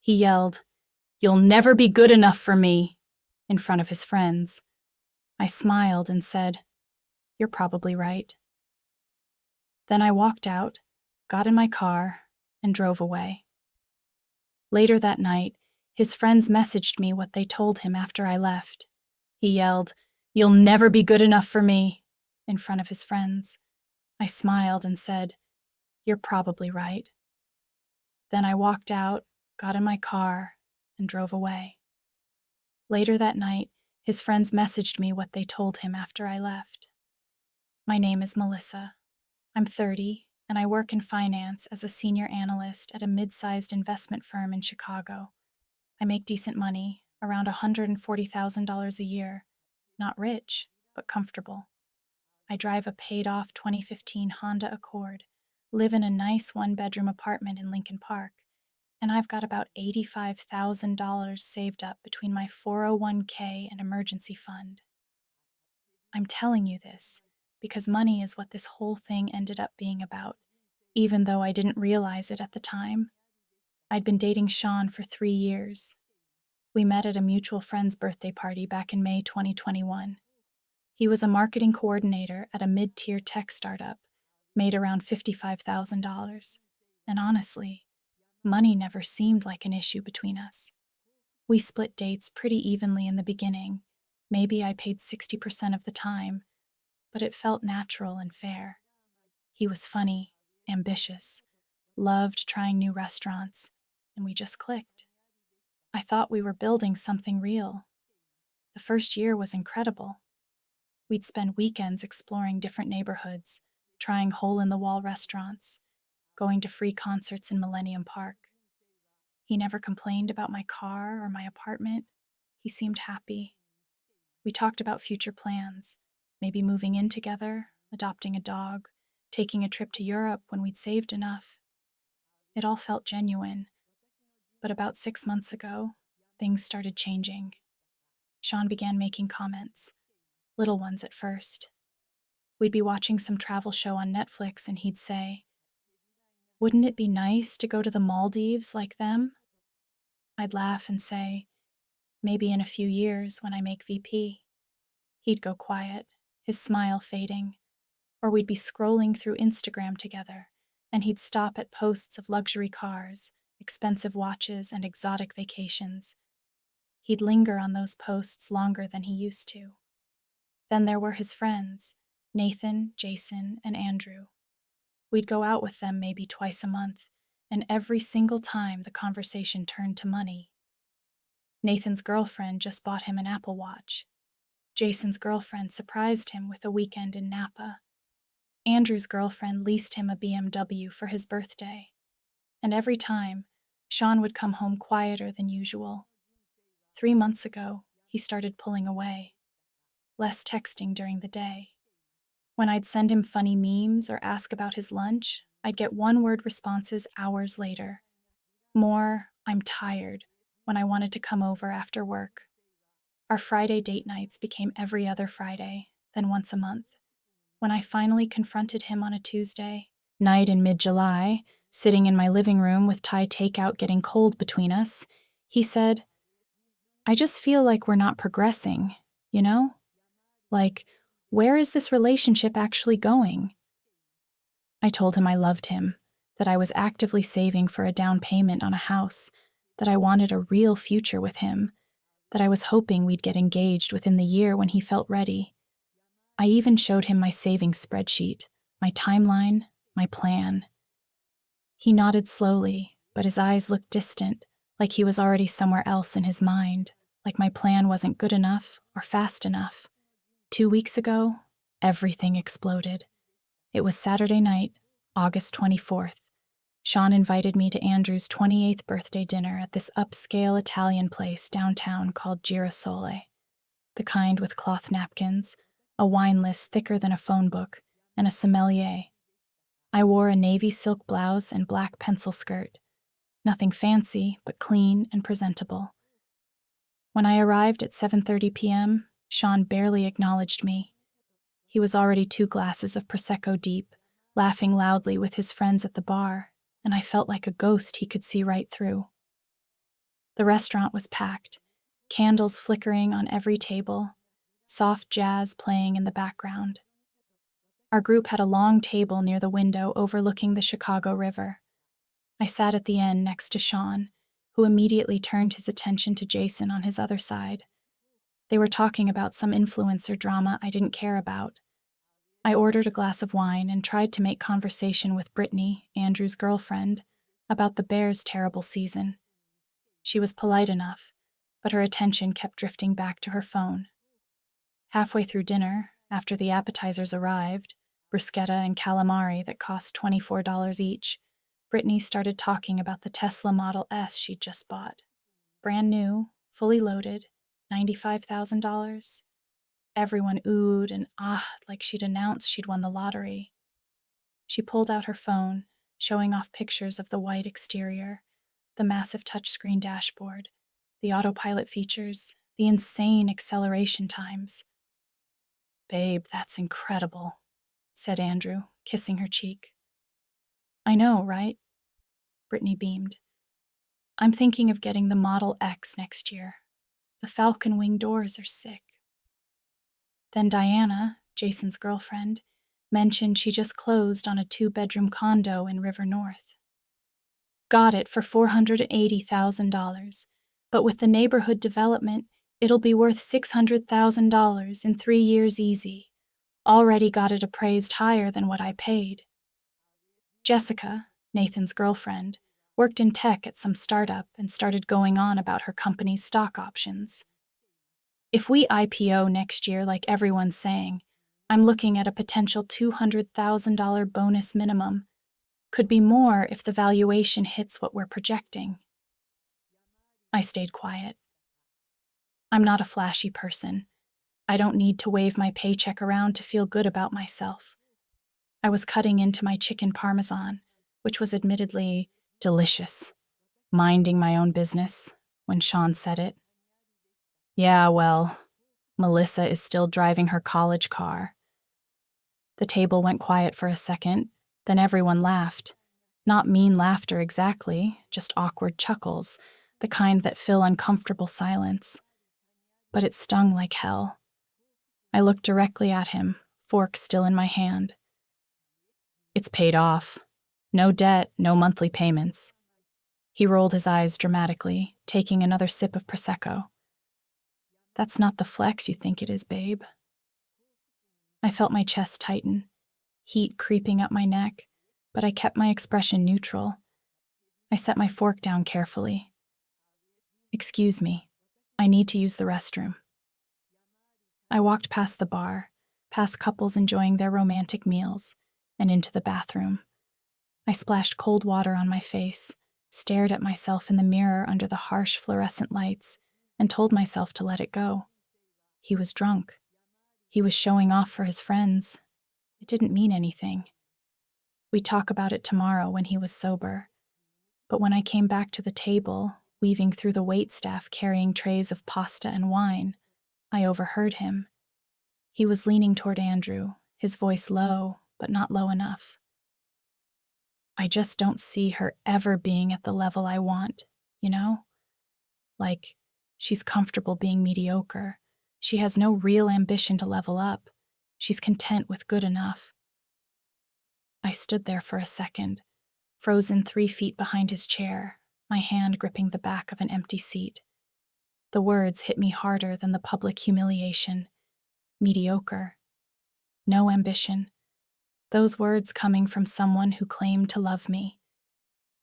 He yelled, "You'll never be good enough for me," in front of his friends. I smiled and said, "You're probably right." Then I walked out, got in my car, and drove away. Later that night, his friends messaged me what they told him after I left. He yelled, "You'll never be good enough for me," in front of his friends. I smiled and said, "You're probably right." Then I walked out, got in my car, and drove away. Later that night, his friends messaged me what they told him after I left. My name is Melissa. I'm 30, and I work in finance as a senior analyst at a mid-sized investment firm in Chicago. I make decent money, around $140,000 a year. Not rich, but comfortable. I drive a paid-off 2015 Honda Accord, live in a nice one-bedroom apartment in Lincoln Park, and I've got about $85,000 saved up between my 401k and emergency fund. I'm telling you this because money is what this whole thing ended up being about, even though I didn't realize it at the time. I'd been dating Sean for 3 years. We met at a mutual friend's birthday party back in May 2021. He was a marketing coordinator at a mid-tier tech startup, made around $55,000. And honestly, money never seemed like an issue between us. We split dates pretty evenly in the beginning. Maybe I paid 60% of the time, but it felt natural and fair. He was funny, ambitious, loved trying new restaurants, and we just clicked. I thought we were building something real. The first year was incredible. We'd spend weekends exploring different neighborhoods, trying hole-in-the-wall restaurants, going to free concerts in Millennium Park. He never complained about my car or my apartment. He seemed happy. We talked about future plans, maybe moving in together, adopting a dog, taking a trip to Europe when we'd saved enough. It all felt genuine. But about 6 months ago, things started changing. Sean began making comments, little ones at first. We'd be watching some travel show on Netflix and he'd say, "Wouldn't it be nice to go to the Maldives like them?" I'd laugh and say, "Maybe in a few years when I make VP." He'd go quiet, his smile fading. Or we'd be scrolling through Instagram together, and he'd stop at posts of luxury cars, expensive watches, and exotic vacations. He'd linger on those posts longer than he used to. Then there were his friends, Nathan, Jason, and Andrew. We'd go out with them maybe twice a month, and every single time the conversation turned to money. Nathan's girlfriend just bought him an Apple Watch. Jason's girlfriend surprised him with a weekend in Napa. Andrew's girlfriend leased him a BMW for his birthday. And every time, Sean would come home quieter than usual. 3 months ago, he started pulling away. Less texting during the day. When I'd send him funny memes or ask about his lunch, I'd get one-word responses hours later. More, "I'm tired," when I wanted to come over after work. Our Friday date nights became every other Friday, then once a month. When I finally confronted him on a Tuesday night in mid-July, sitting in my living room with Thai takeout getting cold between us, he said, "I just feel like we're not progressing, you know? Like, where is this relationship actually going?" I told him I loved him, that I was actively saving for a down payment on a house, that I wanted a real future with him, that I was hoping we'd get engaged within the year when he felt ready. I even showed him my savings spreadsheet, my timeline, my plan. He nodded slowly, but his eyes looked distant, like he was already somewhere else in his mind, like my plan wasn't good enough or fast enough. 2 weeks ago, everything exploded. It was Saturday night, August 24th. Sean invited me to Andrew's 28th birthday dinner at this upscale Italian place downtown called Girasole, the kind with cloth napkins, a wine list thicker than a phone book, and a sommelier. I wore a navy silk blouse and black pencil skirt. Nothing fancy, but clean and presentable. When I arrived at 7:30 p.m., Sean barely acknowledged me. He was already 2 glasses of Prosecco deep, laughing loudly with his friends at the bar, and I felt like a ghost he could see right through. The restaurant was packed, candles flickering on every table, soft jazz playing in the background. Our group had a long table near the window overlooking the Chicago River. I sat at the end next to Sean, who immediately turned his attention to Jason on his other side. They were talking about some influencer drama I didn't care about. I ordered a glass of wine and tried to make conversation with Brittany, Andrew's girlfriend, about the Bears' terrible season. She was polite enough, but her attention kept drifting back to her phone. Halfway through dinner, after the appetizers arrived, bruschetta and calamari that cost $24 each, Brittany started talking about the Tesla Model S she'd just bought. Brand new, fully loaded, $95,000. Everyone oohed and ahed like she'd announced she'd won the lottery. She pulled out her phone, showing off pictures of the white exterior, the massive touchscreen dashboard, the autopilot features, the insane acceleration times. "Babe, that's incredible," said Andrew, kissing her cheek. "I know, right?" Brittany beamed. "I'm thinking of getting the Model X next year. The Falcon Wing doors are sick." Then Diana, Jason's girlfriend, mentioned she just closed on a 2-bedroom condo in River North. "Got it for $480,000, but with the neighborhood development, it'll be worth $600,000 in 3 years easy. Already got it appraised higher than what I paid." Jessica, Nathan's girlfriend, worked in tech at some startup and started going on about her company's stock options. "If we IPO next year like everyone's saying, I'm looking at a potential $200,000 bonus minimum. Could be more if the valuation hits what we're projecting." I stayed quiet. I'm not a flashy person. I don't need to wave my paycheck around to feel good about myself. I was cutting into my chicken parmesan, which was admittedly delicious, minding my own business, when Sean said it. "Yeah, well, Melissa is still driving her college car." The table went quiet for a second, then everyone laughed. Not mean laughter exactly, just awkward chuckles, the kind that fill uncomfortable silence. But it stung like hell. I looked directly at him, fork still in my hand. "It's paid off. No debt, no monthly payments." He rolled his eyes dramatically, taking another sip of Prosecco. "That's not the flex you think it is, babe." I felt my chest tighten, heat creeping up my neck, but I kept my expression neutral. I set my fork down carefully. "Excuse me, I need to use the restroom." I walked past the bar, past couples enjoying their romantic meals, and into the bathroom. I splashed cold water on my face, stared at myself in the mirror under the harsh fluorescent lights, and told myself to let it go. He was drunk. He was showing off for his friends. It didn't mean anything. We'd talk about it tomorrow when he was sober. But when I came back to the table, weaving through the waitstaff carrying trays of pasta and wine, I overheard him. He was leaning toward Andrew, his voice low, but not low enough. "I just don't see her ever being at the level I want, you know? Like, she's comfortable being mediocre. She has no real ambition to level up. She's content with good enough." I stood there for a second, frozen 3 feet behind his chair, my hand gripping the back of an empty seat. The words hit me harder than the public humiliation. Mediocre. No ambition. Those words coming from someone who claimed to love me.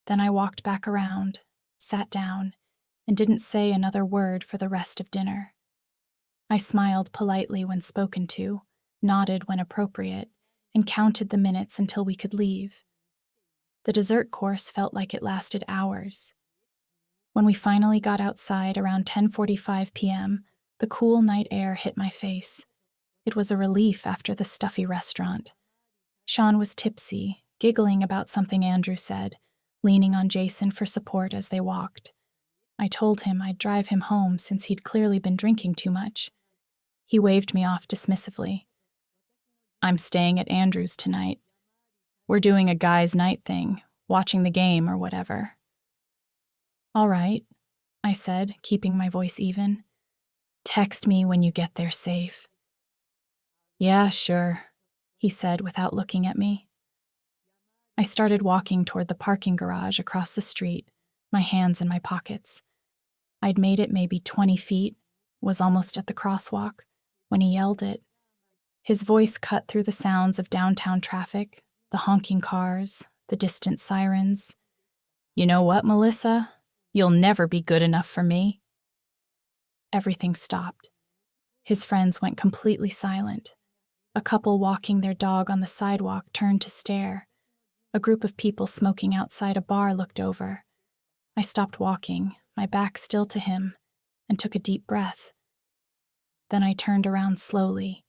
Then I walked back around, sat down, and didn't say another word for the rest of dinner. I smiled politely when spoken to, nodded when appropriate, and counted the minutes until we could leave. The dessert course felt like it lasted hours. When we finally got outside around 10:45 p.m., the cool night air hit my face. It was a relief after the stuffy restaurant. Sean was tipsy, giggling about something Andrew said, leaning on Jason for support as they walked. I told him I'd drive him home since he'd clearly been drinking too much. He waved me off dismissively. "I'm staying at Andrew's tonight. We're doing a guys' night thing, watching the game or whatever." "All right. I said, keeping my voice even. Text me when you get there safe. Yeah, sure, he said without looking at me. I started walking toward the parking garage across the street, my hands in my pockets. I'd made it maybe 20 feet, was almost at the crosswalk, when he yelled it. His voice cut through the sounds of downtown traffic, the honking cars, the distant sirens. You know what, Melissa? You'll never be good enough for me. Everything stopped. His friends went completely silent. A couple walking their dog on the sidewalk turned to stare. A group of people smoking outside a bar looked over. I stopped walking, my back still to him, and took a deep breath. Then I turned around slowly.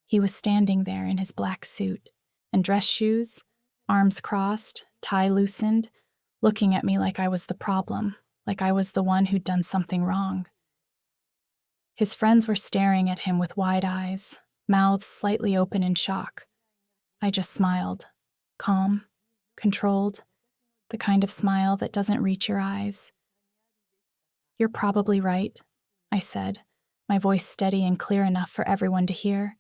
He was standing there in his black suit and dress shoes, arms crossed, tie loosened, looking at me like I was the problem, like I was the one who'd done something wrong. His friends were staring at him with wide eyes, mouths slightly open in shock. I just smiled, calm, controlled, the kind of smile that doesn't reach your eyes. You're probably right, I said, my voice steady and clear enough for everyone to hear.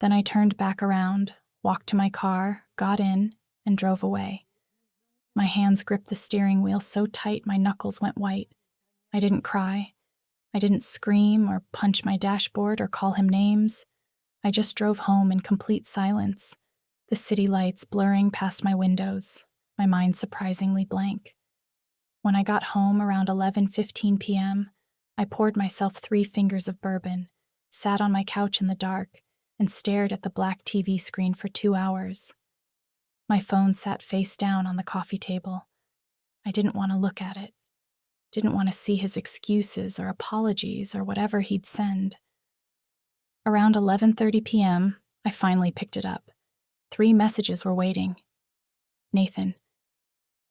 Then I turned back around, walked to my car, got in, and drove away. My hands gripped the steering wheel so tight my knuckles went white. I didn't cry. I didn't scream or punch my dashboard or call him names. I just drove home in complete silence, the city lights blurring past my windows, my mind surprisingly blank. When I got home around 11:15 p.m., I poured myself 3 fingers of bourbon, sat on my couch in the dark, and stared at the black TV screen for 2 hours. My phone sat face down on the coffee table. I didn't want to look at it. Didn't want to see his excuses or apologies or whatever he'd send. Around 11:30 p.m., I finally picked it up. 3 messages were waiting. Nathan.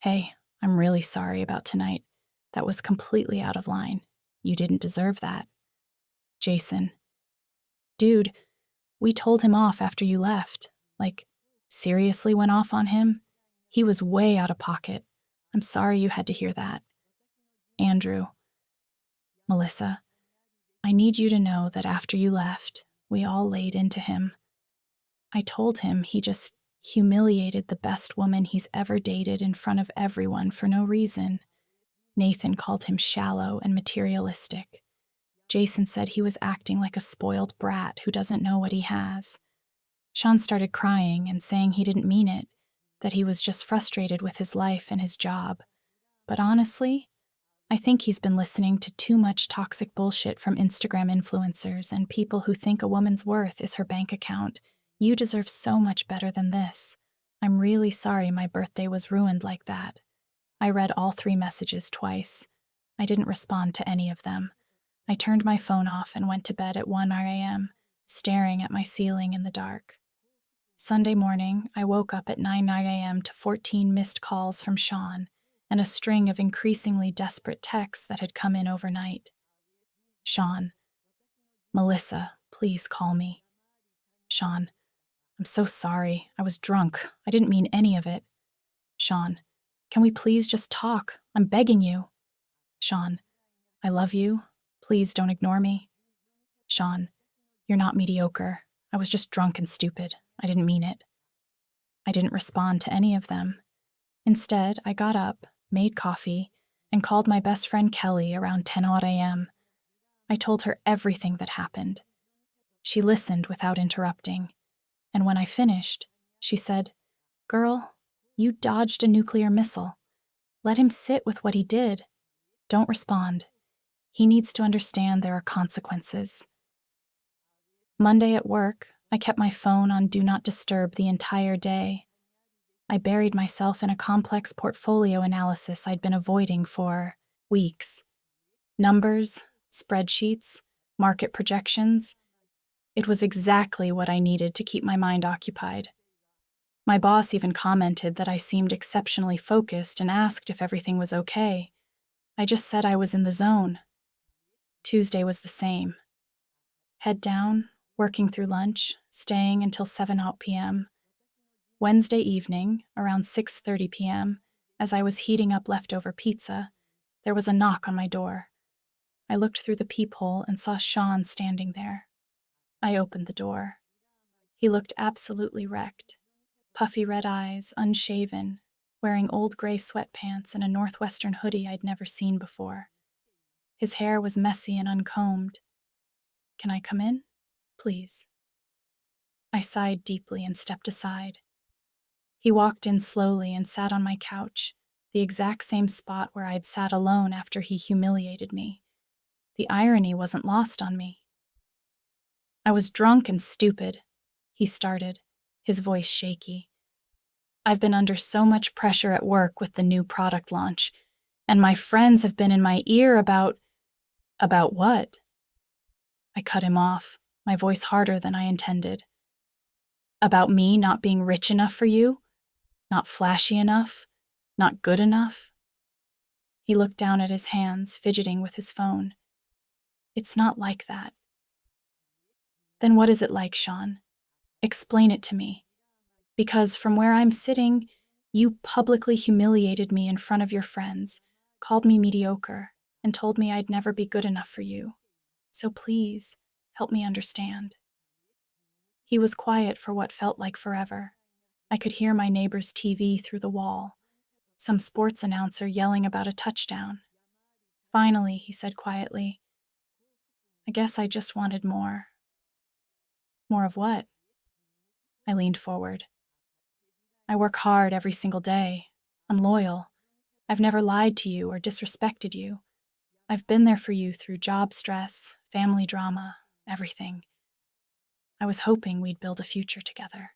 Hey, I'm really sorry about tonight. That was completely out of line. You didn't deserve that. Jason. Dude, we told him off after you left. Like, seriously went off on him? He was way out of pocket. I'm sorry you had to hear that. Andrew. Melissa, I need you to know that after you left, we all laid into him. I told him he just humiliated the best woman he's ever dated in front of everyone for no reason. Nathan called him shallow and materialistic. Jason said he was acting like a spoiled brat who doesn't know what he has. Sean started crying and saying he didn't mean it, that he was just frustrated with his life and his job. But honestly, I think he's been listening to too much toxic bullshit from Instagram influencers and people who think a woman's worth is her bank account. You deserve so much better than this. I'm really sorry my birthday was ruined like that. I read all 3 messages twice. I didn't respond to any of them. I turned my phone off and went to bed at 1 a.m., staring at my ceiling in the dark. Sunday morning, I woke up at 9 a.m. to 14 missed calls from Sean and a string of increasingly desperate texts that had come in overnight. Sean. Melissa, please call me. Sean. I'm so sorry. I was drunk. I didn't mean any of it. Sean. Can we please just talk? I'm begging you. Sean. I love you. Please don't ignore me. Sean. You're not mediocre. I was just drunk and stupid. I didn't mean it. I didn't respond to any of them. Instead, I got up, made coffee, and called my best friend Kelly around 10 a.m. I told her everything that happened. She listened without interrupting, and when I finished, she said, "Girl, you dodged a nuclear missile. Let him sit with what he did. Don't respond. He needs to understand there are consequences." Monday at work, I kept my phone on Do Not Disturb the entire day. I buried myself in a complex portfolio analysis I'd been avoiding for weeks. Numbers, spreadsheets, market projections. It was exactly what I needed to keep my mind occupied. My boss even commented that I seemed exceptionally focused and asked if everything was okay. I just said I was in the zone. Tuesday was the same. Head down, working through lunch, staying until 7 p.m. Wednesday evening, around 6:30 p.m., as I was heating up leftover pizza, There was a knock on my door. I looked through the peephole and saw Sean standing there. I opened the door. He looked absolutely wrecked. Puffy red eyes, unshaven, wearing old gray sweatpants and a Northwestern hoodie I'd never seen before. His hair was messy and uncombed. "Can I come in? Please." I sighed deeply and stepped aside. He walked in slowly and sat on my couch, the exact same spot where I'd sat alone after he humiliated me. The irony wasn't lost on me. "I was drunk and stupid," he started, his voice shaky. "I've been under so much pressure at work with the new product launch, and my friends have been in my ear about what?" I cut him off, my voice harder than I intended. "About me not being rich enough for you? Not flashy enough? Not good enough?" He looked down at his hands, fidgeting with his phone. "It's not like that." "Then what is it like, Sean? Explain it to me. Because from where I'm sitting, you publicly humiliated me in front of your friends, called me mediocre, and told me I'd never be good enough for you. So please, help me understand." He was quiet for what felt like forever. I could hear my neighbor's TV through the wall, some sports announcer yelling about a touchdown. Finally, he said quietly, "I guess I just wanted more." "More of what?" I leaned forward. "I work hard every single day. I'm loyal. I've never lied to you or disrespected you. I've been there for you through job stress, family drama, everything. I was hoping we'd build a future together.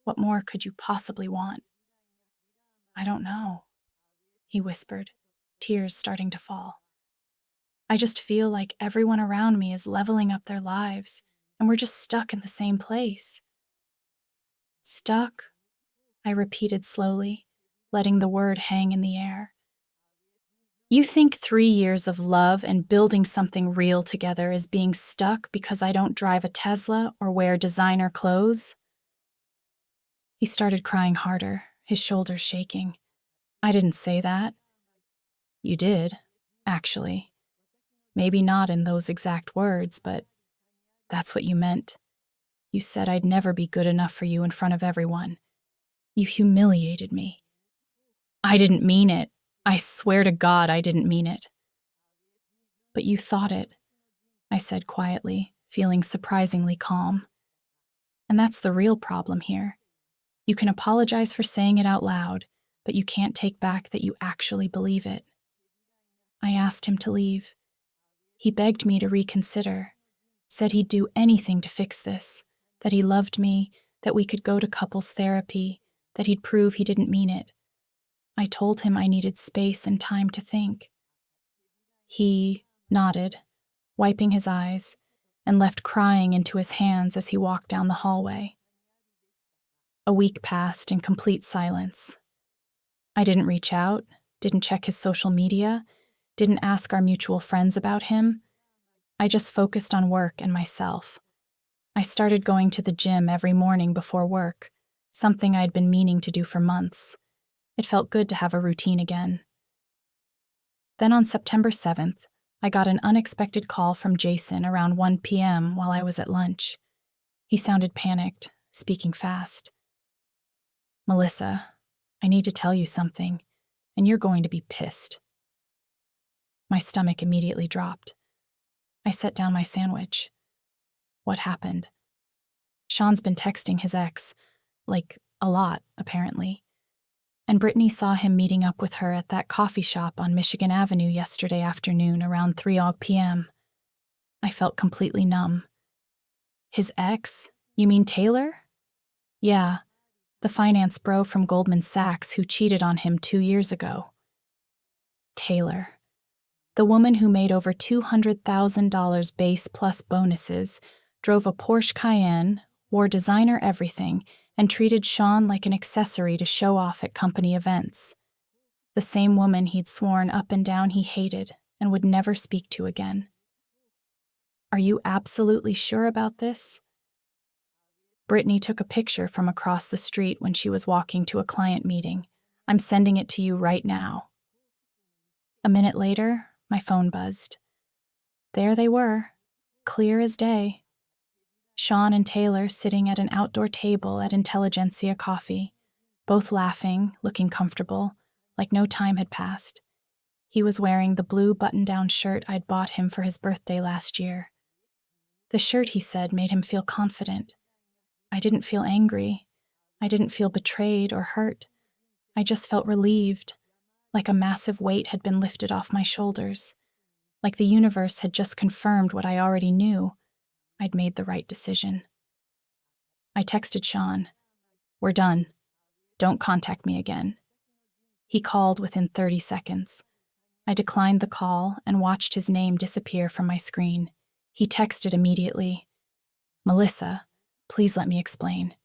What more could you possibly want?" "I don't know," he whispered, tears starting to fall. "I just feel like everyone around me is leveling up their lives, and we're just stuck in the same place." "Stuck?" I repeated slowly, letting the word hang in the air. "You think 3 years of love and building something real together is being stuck because I don't drive a Tesla or wear designer clothes?" He started crying harder, his shoulders shaking. "I didn't say that." "You did, actually. Maybe not in those exact words, but that's what you meant. You said I'd never be good enough for you in front of everyone. You humiliated me." "I didn't mean it. I swear to God I didn't mean it." "But you thought it," I said quietly, feeling surprisingly calm. "And that's the real problem here. You can apologize for saying it out loud, but you can't take back that you actually believe it." I asked him to leave. He begged me to reconsider, said he'd do anything to fix this, that he loved me, that we could go to couples therapy, that he'd prove he didn't mean it. I told him I needed space and time to think. He nodded, wiping his eyes, and left crying into his hands as he walked down the hallway. A week passed in complete silence. I didn't reach out, didn't check his social media, didn't ask our mutual friends about him. I just focused on work and myself. I started going to the gym every morning before work, something I'd been meaning to do for months. It felt good to have a routine again. Then on September 7th, I got an unexpected call from Jason around 1 p.m. while I was at lunch. He sounded panicked, speaking fast. "Melissa, I need to tell you something, and you're going to be pissed." My stomach immediately dropped. I set down my sandwich. "What happened?" "Sean's been texting his ex, like, a lot, apparently. And Brittany saw him meeting up with her at that coffee shop on Michigan Avenue yesterday afternoon around 3 p.m. I felt completely numb. "His ex? You mean Taylor?" "Yeah, the finance bro from Goldman Sachs who cheated on him 2 years ago." Taylor. The woman who made over $200,000 base plus bonuses, drove a Porsche Cayenne, wore designer everything, and treated Sean like an accessory to show off at company events. The same woman he'd sworn up and down he hated and would never speak to again. "Are you absolutely sure about this?" "Brittany took a picture from across the street when she was walking to a client meeting. I'm sending it to you right now." A minute later, my phone buzzed. There they were, clear as day. Sean and Taylor sitting at an outdoor table at Intelligentsia Coffee, both laughing, looking comfortable, like no time had passed. He was wearing the blue button-down shirt I'd bought him for his birthday last year. The shirt, he said, made him feel confident. I didn't feel angry. I didn't feel betrayed or hurt. I just felt relieved, like a massive weight had been lifted off my shoulders, like the universe had just confirmed what I already knew. I'd made the right decision. I texted Sean, "We're done. Don't contact me again." He called within 30 seconds. I declined the call and watched his name disappear from my screen. He texted immediately, "Melissa, please let me explain."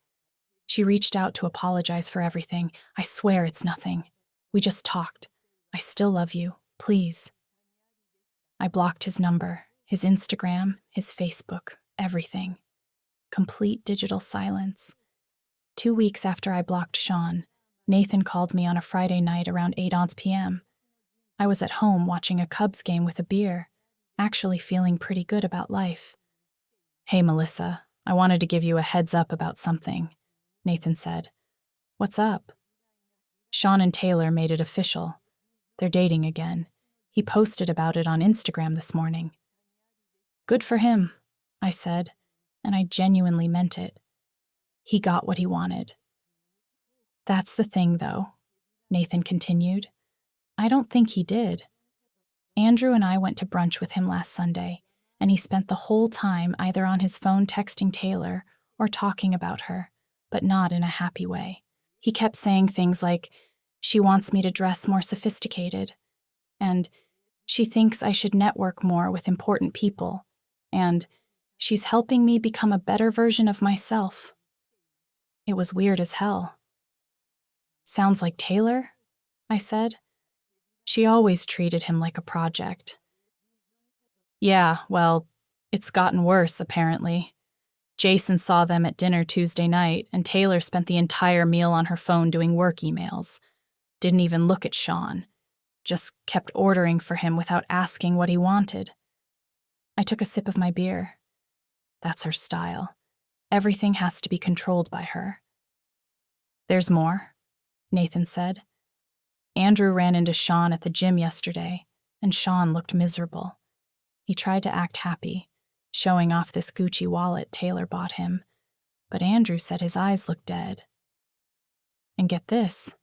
She reached out to apologize for everything. "I swear it's nothing. We just talked. I still love you. Please." I blocked his number, his Instagram, his Facebook, everything. Complete digital silence. 2 weeks after I blocked Sean, Nathan called me on a Friday night around 8 p.m. I was at home watching a Cubs game with a beer, actually feeling pretty good about life. "Hey, Melissa, I wanted to give you a heads up about something," Nathan said. "What's up?" "Sean and Taylor made it official. They're dating again. He posted about it on Instagram this morning." "Good for him," I said, and I genuinely meant it. He got what he wanted. "That's the thing, though," Nathan continued. "I don't think he did. Andrew and I went to brunch with him last Sunday, and he spent the whole time either on his phone texting Taylor or talking about her, but not in a happy way. He kept saying things like, 'She wants me to dress more sophisticated,' and 'She thinks I should network more with important people,' and 'She's helping me become a better version of myself.' It was weird as hell." "Sounds like Taylor," I said. "She always treated him like a project." "Yeah, well, it's gotten worse, apparently. Jason saw them at dinner Tuesday night, and Taylor spent the entire meal on her phone doing work emails. Didn't even look at Sean. Just kept ordering for him without asking what he wanted." I took a sip of my beer. That's her style. Everything has to be controlled by her. "There's more," Nathan said. "Andrew ran into Sean at the gym yesterday, and Sean looked miserable. He tried to act happy, showing off this Gucci wallet Taylor bought him, but Andrew said his eyes looked dead. And get this,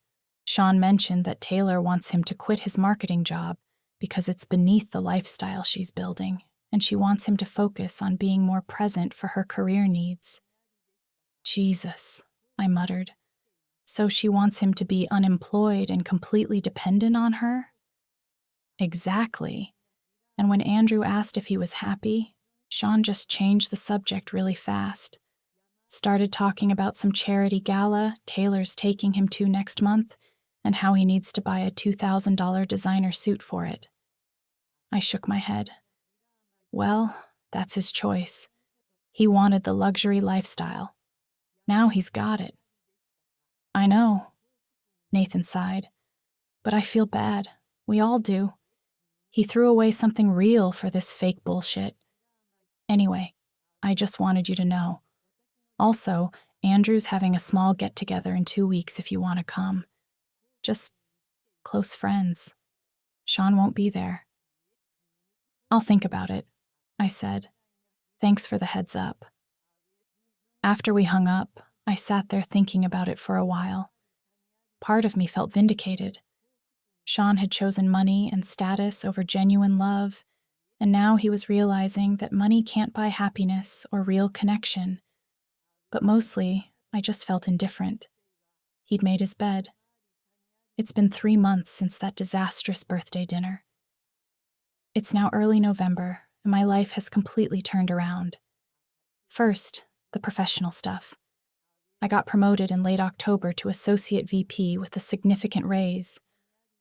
Sean mentioned that Taylor wants him to quit his marketing job because it's beneath the lifestyle she's building, and she wants him to focus on being more present for her career needs." "Jesus," I muttered. "So she wants him to be unemployed and completely dependent on her?" Exactly. And when Andrew asked if he was happy, Sean just changed the subject really fast. Started talking about some charity gala Taylor's taking him to next month and how he needs to buy a $2,000 designer suit for it. I shook my head. Well, that's his choice. He wanted the luxury lifestyle. Now he's got it. "I know," Nathan sighed. "But I feel bad. We all do. He threw away something real for this fake bullshit. Anyway, I just wanted you to know. Also, Andrew's having a small get-together in 2 weeks if you want to come. Just close friends. Sean won't be there." "I'll think about it," I said. "Thanks for the heads up." After we hung up, I sat there thinking about it for a while. Part of me felt vindicated. Sean had chosen money and status over genuine love, and now he was realizing that money can't buy happiness or real connection. But mostly, I just felt indifferent. He'd made his bed. It's been 3 months since that disastrous birthday dinner. It's now early November, and my life has completely turned around. First, the professional stuff. I got promoted in late October to Associate VP with a significant raise,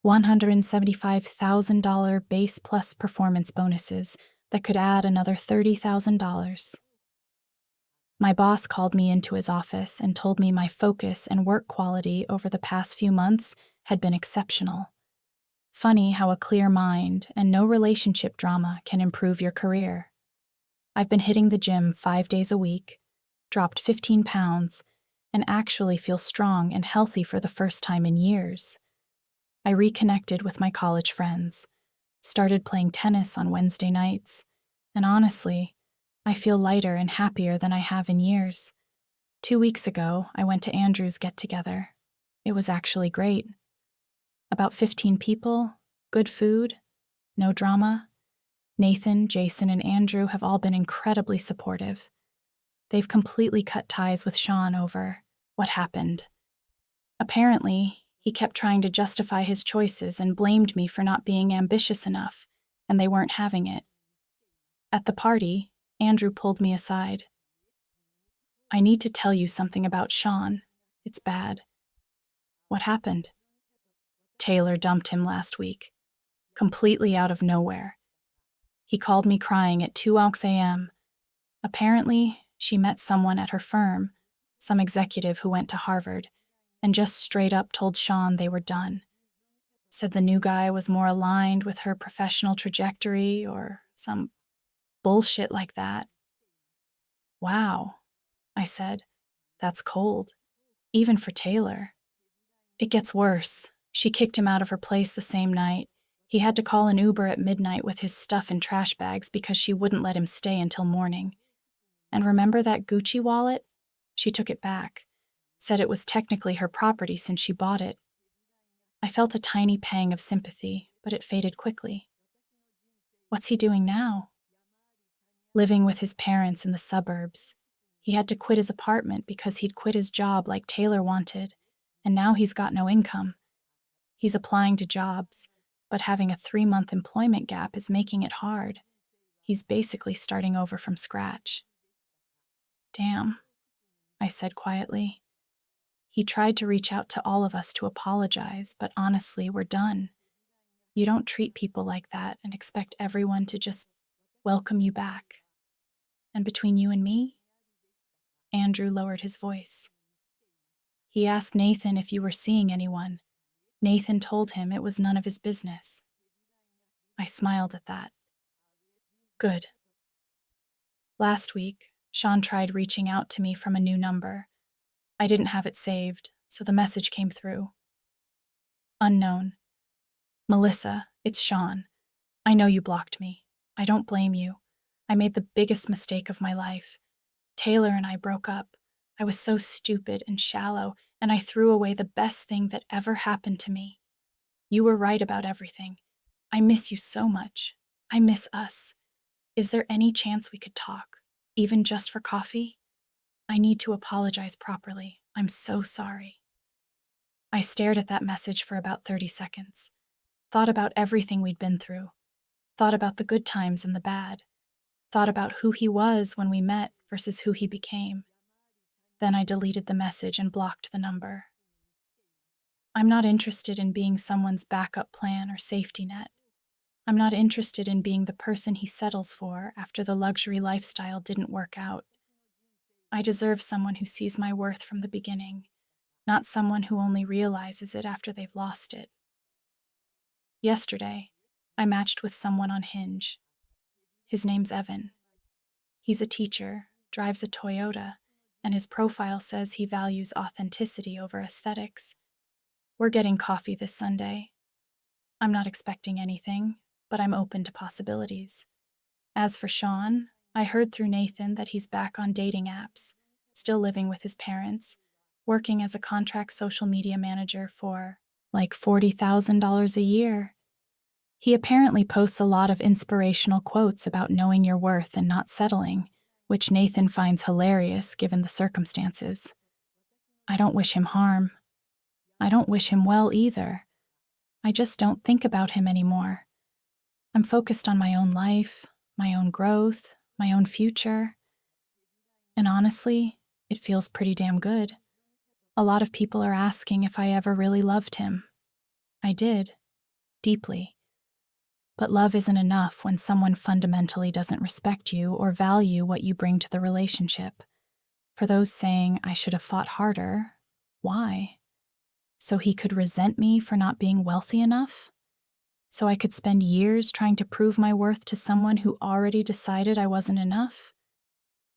$175,000 base plus performance bonuses that could add another $30,000. My boss called me into his office and told me my focus and work quality over the past few months had been exceptional. Funny how a clear mind and no relationship drama can improve your career. I've been hitting the gym 5 days a week, dropped 15 pounds, and actually feel strong and healthy for the first time in years. I reconnected with my college friends, started playing tennis on Wednesday nights, and honestly, I feel lighter and happier than I have in years. 2 weeks ago, I went to Andrew's get-together. It was actually great. About 15 people, good food, no drama. Nathan, Jason, and Andrew have all been incredibly supportive. They've completely cut ties with Sean over what happened. Apparently, he kept trying to justify his choices and blamed me for not being ambitious enough, and they weren't having it. At the party, Andrew pulled me aside. "I need to tell you something about Sean. It's bad." "What happened?" "Taylor dumped him last week, completely out of nowhere. He called me crying at 2 a.m. Apparently, she met someone at her firm, some executive who went to Harvard, and just straight up told Sean they were done. Said the new guy was more aligned with her professional trajectory or some bullshit like that." "Wow," I said. "That's cold. Even for Taylor." "It gets worse. She kicked him out of her place the same night. He had to call an Uber at midnight with his stuff in trash bags because she wouldn't let him stay until morning. And remember that Gucci wallet? She took it back. Said it was technically her property since she bought it." I felt a tiny pang of sympathy, but it faded quickly. "What's he doing now?" "Living with his parents in the suburbs. He had to quit his apartment because he'd quit his job like Taylor wanted, and now he's got no income. He's applying to jobs, but having a 3-month employment gap is making it hard. He's basically starting over from scratch." "Damn," I said quietly. "He tried to reach out to all of us to apologize, but honestly, we're done. You don't treat people like that and expect everyone to just welcome you back. And between you and me?" Andrew lowered his voice. "He asked Nathan if you were seeing anyone. Nathan told him it was none of his business." I smiled at that. "Good." Last week, Sean tried reaching out to me from a new number. I didn't have it saved, so the message came through. "Unknown. Melissa, it's Sean. I know you blocked me. I don't blame you. I made the biggest mistake of my life. Taylor and I broke up. I was so stupid and shallow, and I threw away the best thing that ever happened to me. You were right about everything. I miss you so much. I miss us. Is there any chance we could talk, even just for coffee? I need to apologize properly. I'm so sorry." I stared at that message for about 30 seconds, thought about everything we'd been through, thought about the good times and the bad, thought about who he was when we met versus who he became. Then I deleted the message and blocked the number. I'm not interested in being someone's backup plan or safety net. I'm not interested in being the person he settles for after the luxury lifestyle didn't work out. I deserve someone who sees my worth from the beginning, not someone who only realizes it after they've lost it. Yesterday, I matched with someone on Hinge. His name's Evan. He's a teacher, drives a Toyota, and his profile says he values authenticity over aesthetics. We're getting coffee this Sunday. I'm not expecting anything, but I'm open to possibilities. As for Sean, I heard through Nathan that he's back on dating apps, still living with his parents, working as a contract social media manager for like $40,000 a year. He apparently posts a lot of inspirational quotes about knowing your worth and not settling, which Nathan finds hilarious given the circumstances. I don't wish him harm. I don't wish him well either. I just don't think about him anymore. I'm focused on my own life, my own growth, my own future. And honestly, it feels pretty damn good. A lot of people are asking if I ever really loved him. I did, deeply. But love isn't enough when someone fundamentally doesn't respect you or value what you bring to the relationship. For those saying I should have fought harder, why? So he could resent me for not being wealthy enough? So I could spend years trying to prove my worth to someone who already decided I wasn't enough?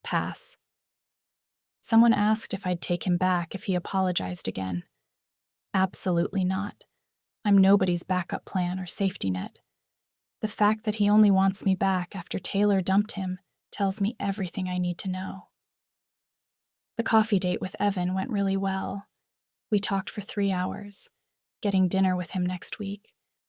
Pass. Someone asked if I'd take him back if he apologized again. Absolutely not. I'm nobody's backup plan or safety net. The fact that he only wants me back after Taylor dumped him tells me everything I need to know. The coffee date with Evan went really well. We talked for 3 hours, getting dinner with him next week.